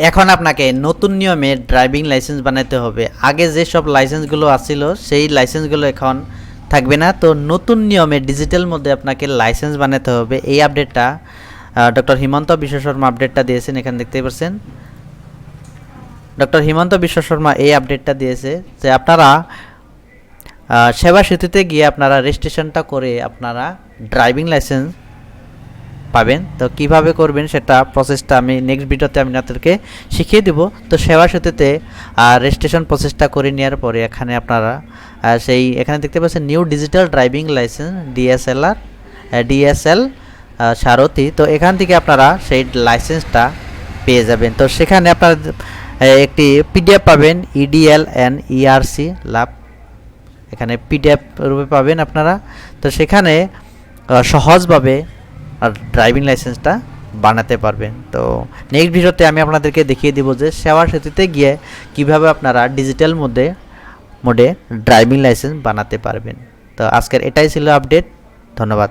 এখন আপনাকে নতুন নিয়মে ড্রাইভিং লাইসেন্স বানাতে হবে। আগে যেসব লাইসেন্সগুলো আসছিল সেই লাইসেন্সগুলো এখন থাকবে না। তো নতুন নিয়মে ডিজিটাল মধ্যে আপনাকে লাইসেন্স বানাতে হবে। এই আপডেটটা ডক্টর হিমন্ত বিশ্ব শর্মা আপডেটটা দিয়েছেন, এখানে দেখতে পাচ্ছেন। ডক্টর হিমন্ত বিশ্ব শর্মা এই আপডেটটা দিয়েছে যে আপনারা সেবা সেতুতে গিয়ে আপনারা রেজিস্ট্রেশনটা করে আপনারা ড্রাইভিং লাইসেন্স পাবেন। তো কিভাবে করবেন সেটা প্রসেসটা আমি নেক্সট ভিডিওতে আমি আপনাদেরকে শিখিয়ে দেব। তো সেবা সেতুতে রেজিস্ট্রেশন প্রসেসটা করে নেওয়ার পরে এখানে আপনারা এখানে দেখতে পাচ্ছেন new digital driving licence DSL সারথি। তো এখান থেকে আপনারা সেই লাইসেন্সটা পেয়ে যাবেন। তো সেখানে আপনারা একটি পিডিএফ পাবেন, ইডিএল অ্যান্ড ইআরসি লাভ, এখানে পিডিএফ রূপে পাবেন আপনারা। তো সেখানে সহজভাবে ড্রাইভিং লাইসেন্সটা বানাতে পারবেন। তো নেক্সট ভিডিওতে আমি আপনাদেরকে দেখিয়ে দিব যে সেবা সেতুতে গিয়ে কিভাবে আপনারা ডিজিটাল মোডে ড্রাইভিং লাইসেন্স বানাতে পারবেন। তো আজকের এটাই ছিল আপডেট। ধন্যবাদ।